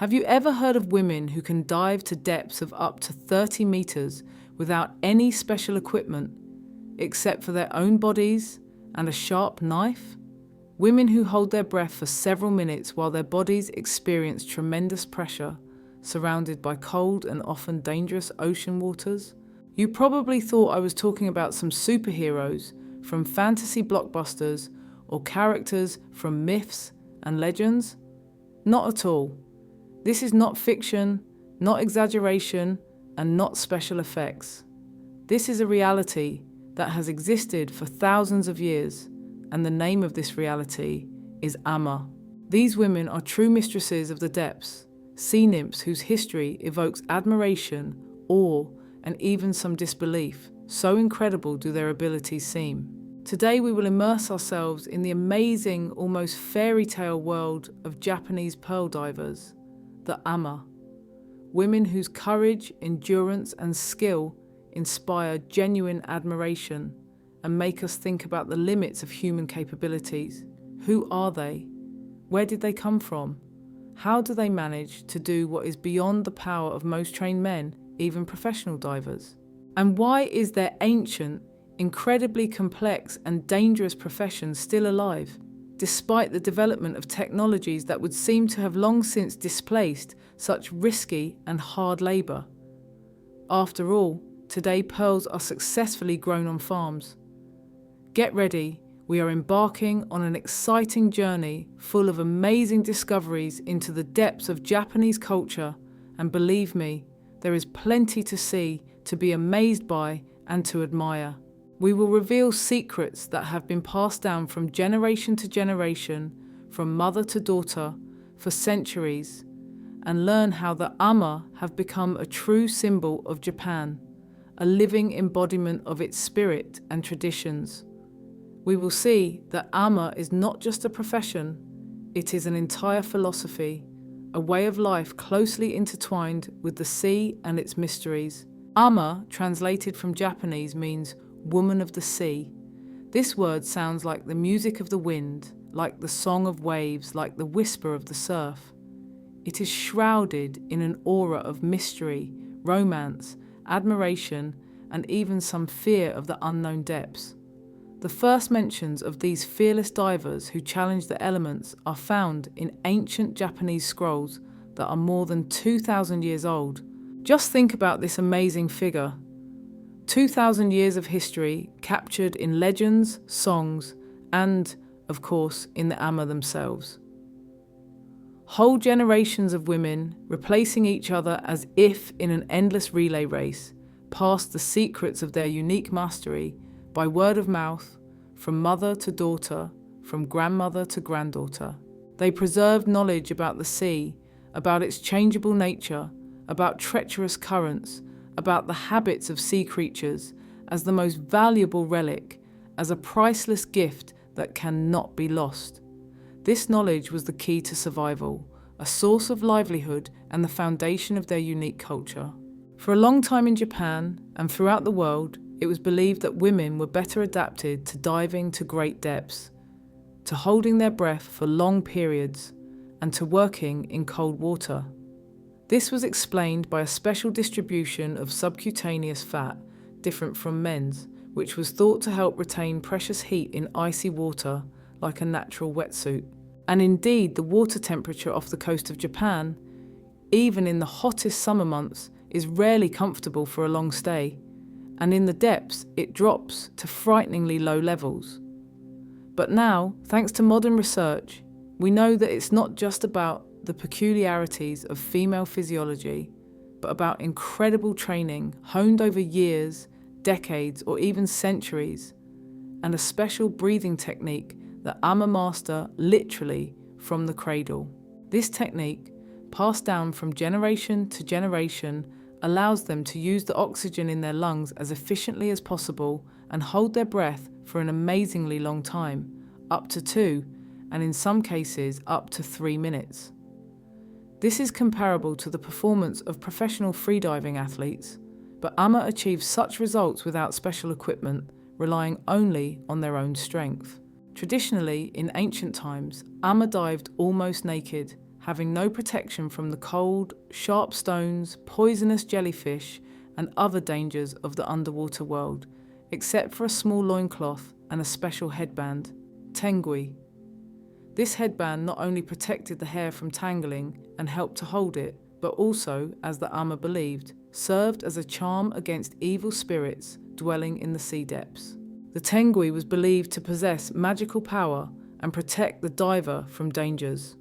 Have you ever heard of women who can dive to depths of up to 30 meters without any special equipment, except for their own bodies and a sharp knife? Women who hold their breath for several minutes while their bodies experience tremendous pressure, surrounded by cold and often dangerous ocean waters? You probably thought I was talking about some superheroes from fantasy blockbusters or characters from myths and legends. Not at all. This is not fiction, not exaggeration, and not special effects. This is a reality that has existed for thousands of years, and the name of this reality is Amma. These women are true mistresses of the depths, sea nymphs whose history evokes admiration, awe, and even some disbelief. So incredible do their abilities seem. Today we will immerse ourselves in the amazing, almost fairy tale world of Japanese pearl divers, the Amma. Women whose courage, endurance, and skill inspire genuine admiration and make us think about the limits of human capabilities. Who are they? Where did they come from? How do they manage to do what is beyond the power of most trained men, even professional divers? And why is their ancient, incredibly complex and dangerous profession still alive, despite the development of technologies that would seem to have long since displaced such risky and hard labour? After all, today pearls are successfully grown on farms. Get ready, we are embarking on an exciting journey full of amazing discoveries into the depths of Japanese culture, and believe me, there is plenty to see, to be amazed by, and to admire. We will reveal secrets that have been passed down from generation to generation, from mother to daughter, for centuries, and learn how the Amma have become a true symbol of Japan, a living embodiment of its spirit and traditions. We will see that Amma is not just a profession, it is an entire philosophy, a way of life closely intertwined with the sea and its mysteries. Amma, translated from Japanese, means woman of the sea. This word sounds like the music of the wind, like the song of waves, like the whisper of the surf. It is shrouded in an aura of mystery, romance, admiration, and even some fear of the unknown depths. The first mentions of these fearless divers who challenge the elements are found in ancient Japanese scrolls that are more than 2,000 years old. Just think about this amazing figure. 2,000 years of history captured in legends, songs, and, of course, in the Amma themselves. Whole generations of women replacing each other as if in an endless relay race, passed the secrets of their unique mastery by word of mouth, from mother to daughter, from grandmother to granddaughter. They preserved knowledge about the sea, about its changeable nature, about treacherous currents, about the habits of sea creatures, as the most valuable relic, as a priceless gift that cannot be lost. This knowledge was the key to survival, a source of livelihood and the foundation of their unique culture. For a long time in Japan and throughout the world, it was believed that women were better adapted to diving to great depths, to holding their breath for long periods, and to working in cold water. This was explained by a special distribution of subcutaneous fat, different from men's, which was thought to help retain precious heat in icy water like a natural wetsuit. And indeed, the water temperature off the coast of Japan, even in the hottest summer months, is rarely comfortable for a long stay. And in the depths, it drops to frighteningly low levels. But now, thanks to modern research, we know that it's not just about the peculiarities of female physiology, but about incredible training honed over years, decades, or even centuries, and a special breathing technique that Amma master literally from the cradle. This technique, passed down from generation to generation, allows them to use the oxygen in their lungs as efficiently as possible and hold their breath for an amazingly long time, up to 2, and in some cases up to 3 minutes. This is comparable to the performance of professional freediving athletes, but Amma achieves such results without special equipment, relying only on their own strength. Traditionally, in ancient times, Amma dived almost naked, having no protection from the cold, sharp stones, poisonous jellyfish, and other dangers of the underwater world, except for a small loincloth and a special headband, tengui. This headband not only protected the hair from tangling and helped to hold it, but also, as the Ama believed, served as a charm against evil spirits dwelling in the sea depths. The tengui was believed to possess magical power and protect the diver from dangers.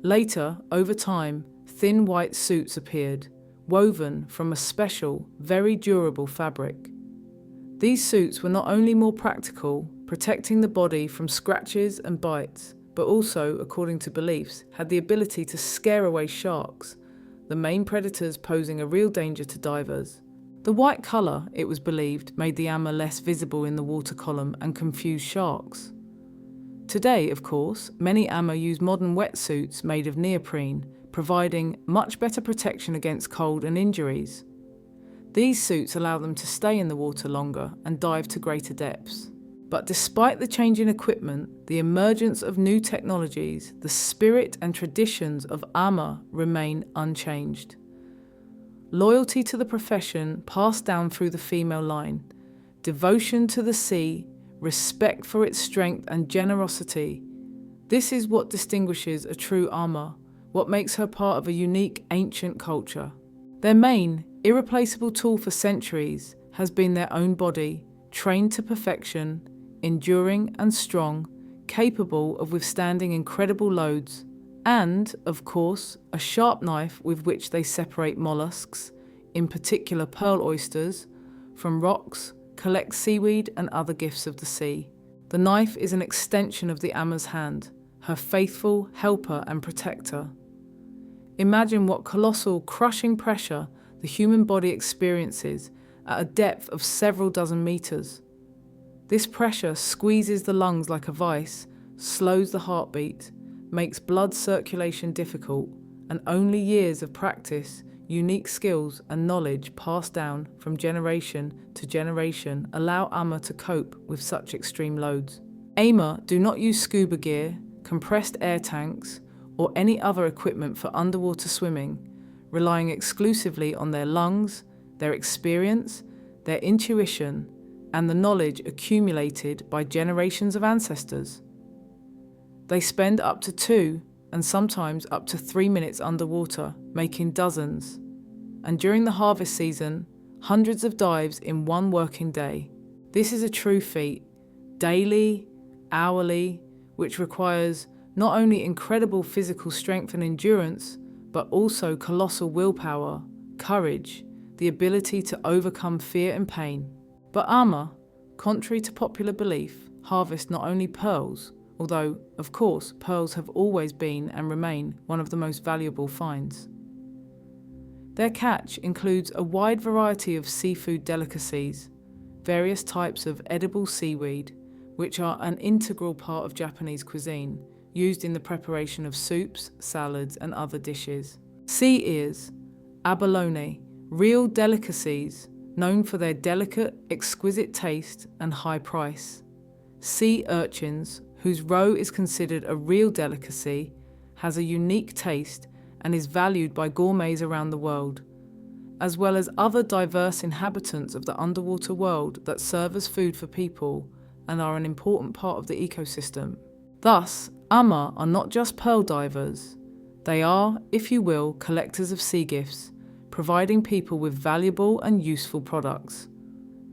Later, over time, thin white suits appeared, woven from a special, very durable fabric. These suits were not only more practical, protecting the body from scratches and bites, but also, according to beliefs, had the ability to scare away sharks, the main predators posing a real danger to divers. The white colour, it was believed, made the Ama less visible in the water column and confused sharks. Today, of course, many Ama use modern wetsuits made of neoprene, providing much better protection against cold and injuries. These suits allow them to stay in the water longer and dive to greater depths. But despite the change in equipment, the emergence of new technologies, the spirit and traditions of Ama remain unchanged. Loyalty to the profession passed down through the female line, devotion to the sea, respect for its strength and generosity. This is what distinguishes a true Ama, what makes her part of a unique ancient culture. Their main, irreplaceable tool for centuries has been their own body, trained to perfection, enduring and strong, capable of withstanding incredible loads, and, of course, a sharp knife with which they separate mollusks, in particular pearl oysters, from rocks, collect seaweed and other gifts of the sea. The knife is an extension of the Ama's hand, her faithful helper and protector. Imagine what colossal, crushing pressure the human body experiences at a depth of several dozen meters. This pressure squeezes the lungs like a vice, slows the heartbeat, makes blood circulation difficult, and only years of practice, unique skills and knowledge passed down from generation to generation allow Ama to cope with such extreme loads. Ama do not use scuba gear, compressed air tanks, or any other equipment for underwater swimming, relying exclusively on their lungs, their experience, their intuition, and the knowledge accumulated by generations of ancestors. They spend up to 2 and sometimes up to 3 minutes underwater, making dozens, and during the harvest season, hundreds of dives in one working day. This is a true feat, daily, hourly, which requires not only incredible physical strength and endurance, but also colossal willpower, courage, the ability to overcome fear and pain. But Ama, contrary to popular belief, harvest not only pearls, although, of course, pearls have always been and remain one of the most valuable finds. Their catch includes a wide variety of seafood delicacies, various types of edible seaweed, which are an integral part of Japanese cuisine, used in the preparation of soups, salads, and other dishes. Sea ears, abalone, real delicacies, known for their delicate, exquisite taste and high price. Sea urchins, whose roe is considered a real delicacy, has a unique taste and is valued by gourmets around the world, as well as other diverse inhabitants of the underwater world that serve as food for people and are an important part of the ecosystem. Thus, Ama are not just pearl divers. They are, if you will, collectors of sea gifts, providing people with valuable and useful products.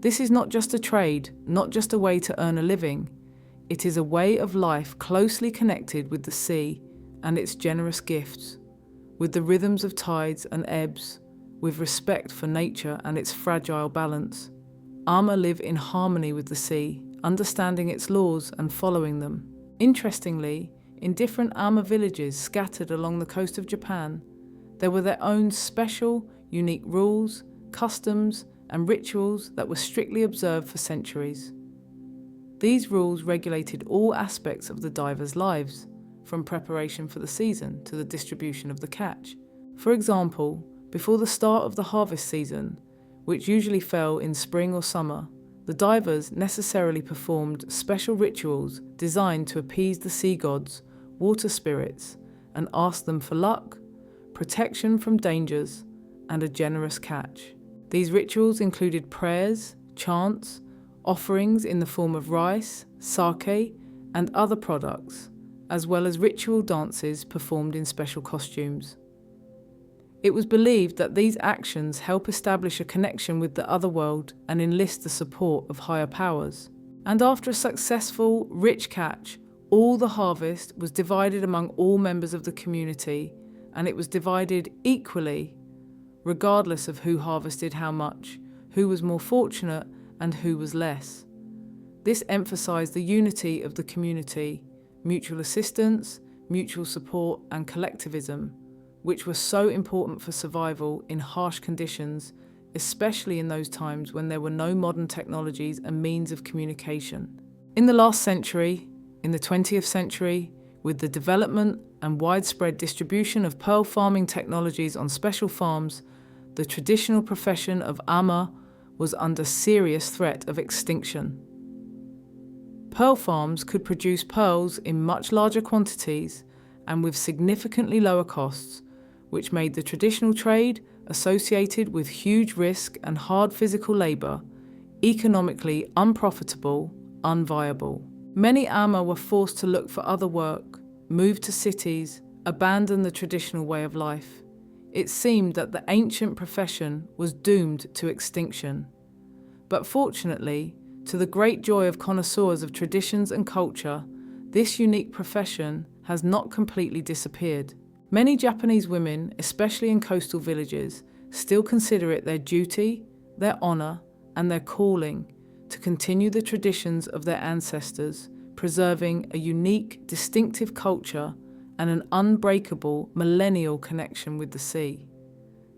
This is not just a trade, not just a way to earn a living. It is a way of life closely connected with the sea and its generous gifts, with the rhythms of tides and ebbs, with respect for nature and its fragile balance. Ama live in harmony with the sea, understanding its laws and following them. Interestingly, in different Ama villages scattered along the coast of Japan, there were their own special, unique rules, customs, and rituals that were strictly observed for centuries. These rules regulated all aspects of the divers' lives, from preparation for the season to the distribution of the catch. For example, before the start of the harvest season, which usually fell in spring or summer, the divers necessarily performed special rituals designed to appease the sea gods, water spirits, and ask them for luck, protection from dangers, and a generous catch. These rituals included prayers, chants, offerings in the form of rice, sake, and other products, as well as ritual dances performed in special costumes. It was believed that these actions help establish a connection with the other world and enlist the support of higher powers. And after a successful, rich catch, all the harvest was divided among all members of the community, and it was divided equally, regardless of who harvested how much, who was more fortunate, and who was less. This emphasized the unity of the community, mutual assistance, mutual support, and collectivism, which were so important for survival in harsh conditions, especially in those times when there were no modern technologies and means of communication. In the last century, in the 20th century, with the development and widespread distribution of pearl farming technologies on special farms, the traditional profession of ama was under serious threat of extinction. Pearl farms could produce pearls in much larger quantities and with significantly lower costs, which made the traditional trade, associated with huge risk and hard physical labour, economically unprofitable, unviable. Many ama were forced to look for other work, move to cities, abandon the traditional way of life. It seemed that the ancient profession was doomed to extinction. But fortunately, to the great joy of connoisseurs of traditions and culture, this unique profession has not completely disappeared. Many Japanese women, especially in coastal villages, still consider it their duty, their honour, and their calling to continue the traditions of their ancestors, preserving a unique, distinctive culture and an unbreakable millennial connection with the sea.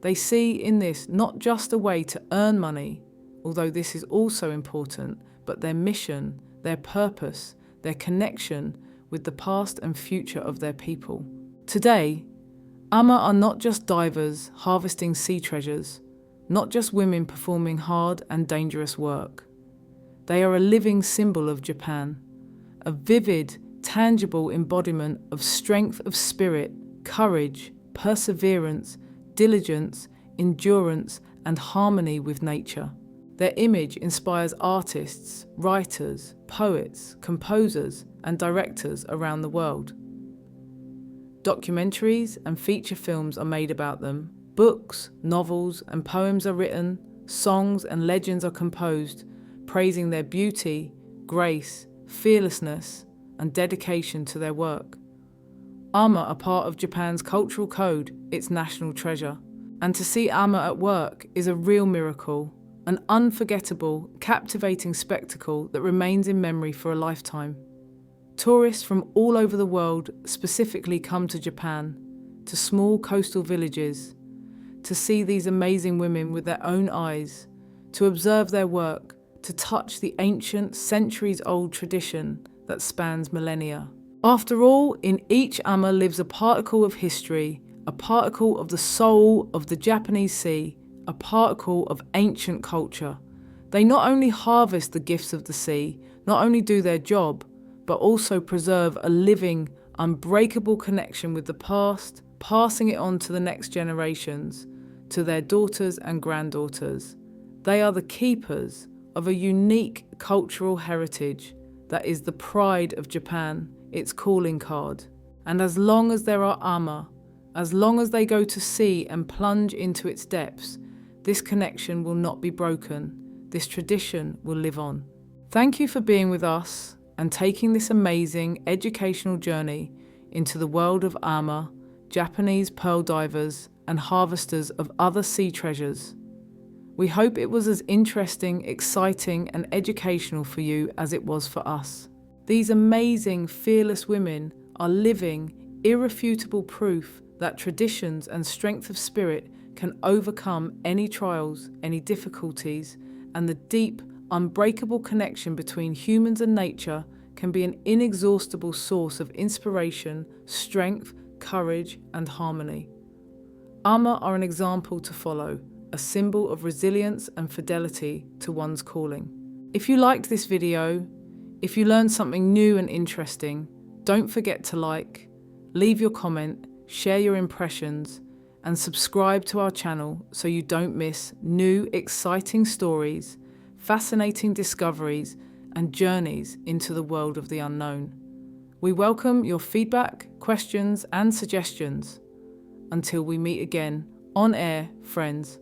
They see in this not just a way to earn money, although this is also important, but their mission, their purpose, their connection with the past and future of their people. Today, ama are not just divers harvesting sea treasures, not just women performing hard and dangerous work. They are a living symbol of Japan, a vivid, tangible embodiment of strength of spirit, courage, perseverance, diligence, endurance, and harmony with nature. Their image inspires artists, writers, poets, composers, and directors around the world. Documentaries and feature films are made about them. Books, novels, and poems are written. Songs and legends are composed, praising their beauty, grace, fearlessness, and dedication to their work. Ama are part of Japan's cultural code, its national treasure. And to see ama at work is a real miracle, an unforgettable, captivating spectacle that remains in memory for a lifetime. Tourists from all over the world specifically come to Japan, to small coastal villages, to see these amazing women with their own eyes, to observe their work, to touch the ancient, centuries-old tradition that spans millennia. After all, in each ama lives a particle of history, a particle of the soul of the Japanese sea, a particle of ancient culture. They not only harvest the gifts of the sea, not only do their job, but also preserve a living, unbreakable connection with the past, passing it on to the next generations, to their daughters and granddaughters. They are the keepers of a unique cultural heritage that is the pride of Japan, its calling card. And as long as there are ama, as long as they go to sea and plunge into its depths, this connection will not be broken. This tradition will live on. Thank you for being with us and taking this amazing educational journey into the world of ama, Japanese pearl divers, and harvesters of other sea treasures. We hope it was as interesting, exciting, and educational for you as it was for us. These amazing, fearless women are living, irrefutable proof that traditions and strength of spirit can overcome any trials, any difficulties, and the deep, unbreakable connection between humans and nature can be an inexhaustible source of inspiration, strength, courage, and harmony. Ama are an example to follow, a symbol of resilience and fidelity to one's calling. If you liked this video, if you learned something new and interesting, don't forget to like, Leave your comment, share your impressions, and subscribe to our channel so you don't miss new, exciting stories, fascinating discoveries, and journeys into the world of the unknown. We welcome your feedback, questions, and suggestions. Until we meet again, on air, friends.